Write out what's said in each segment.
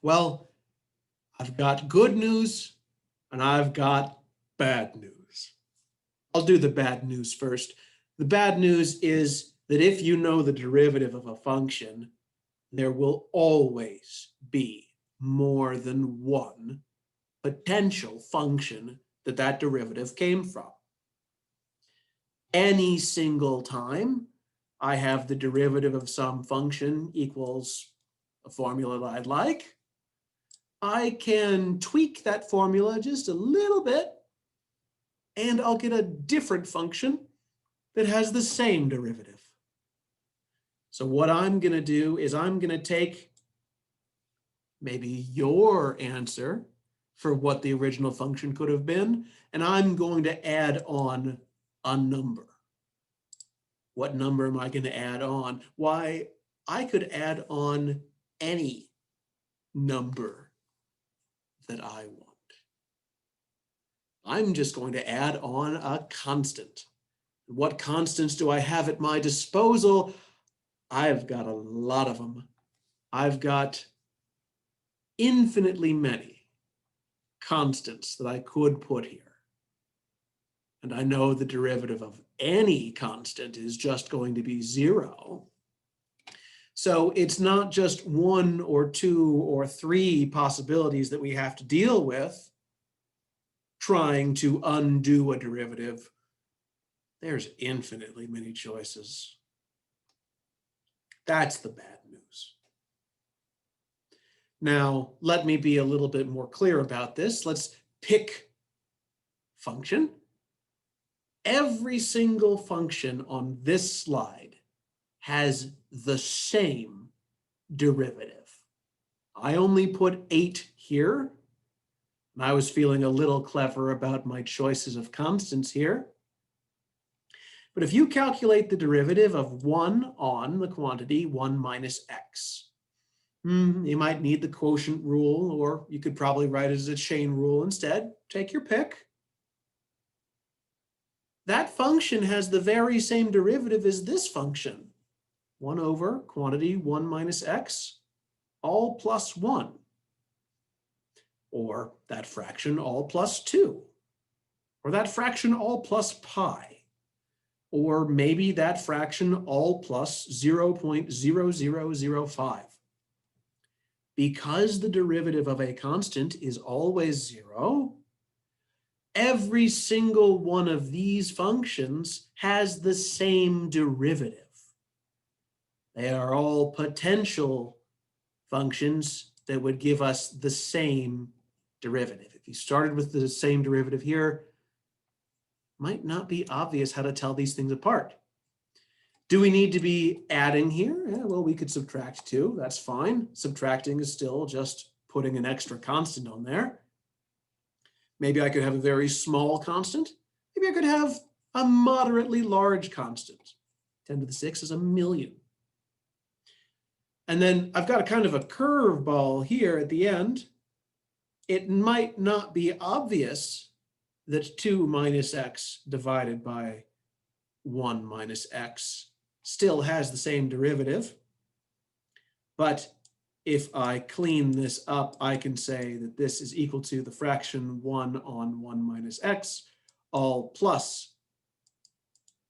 Well, I've got good news and I've got bad news. I'll do the bad news first. The bad news is that if you know the derivative of a function, there will always be more than one potential function that that derivative came from. Any single time I have the derivative of some function equals a formula that I'd like, I can tweak that formula just a little bit, and I'll get a different function that has the same derivative. So what I'm going to do is I'm going to take maybe your answer for what the original function could have been, and I'm going to add on a number. What number am I going to add on? Why, I could add on any number that I want. I'm just going to add on a constant. What constants do I have at my disposal? I've got a lot of them. I've got infinitely many constants that I could put here. And I know the derivative of any constant is just going to be 0. So it's not just 1 or 2 or 3 possibilities that we have to deal with trying to undo a derivative. There's infinitely many choices. That's the bad news. Now, let me be a little bit more clear about this. Let's pick function. Every single function on this slide has the same derivative. I only put 8 here, and I was feeling a little clever about my choices of constants here. But if you calculate the derivative of 1 on the quantity 1 minus x, you might need the quotient rule, or you could probably write it as a chain rule instead. Take your pick. That function has the very same derivative as this function, 1 over quantity 1 minus x, all plus 1. Or that fraction all plus 2. Or that fraction all plus pi. Or maybe that fraction all plus 0.0005. Because the derivative of a constant is always 0, every single one of these functions has the same derivative. They are all potential functions that would give us the same derivative. If you started with the same derivative here, it might not be obvious how to tell these things apart. Do we need to be adding here? Yeah, well, we could subtract 2. That's fine. Subtracting is still just putting an extra constant on there. Maybe I could have a very small constant. Maybe I could have a moderately large constant. 10 to the 6 is 1,000,000. And then I've got a kind of a curveball here at the end. It might not be obvious that 2 minus x divided by 1 minus x still has the same derivative. But if I clean this up, I can say that this is equal to the fraction 1 on 1 minus x, all plus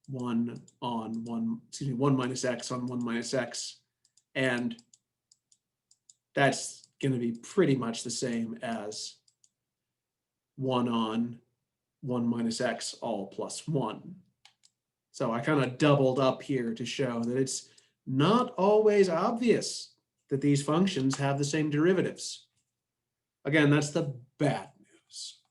1 minus x on 1 minus x. And that's going to be pretty much the same as 1 on 1 minus x, all plus 1. So I kind of doubled up here to show that it's not always obvious that these functions have the same derivatives. Again, that's the bad news.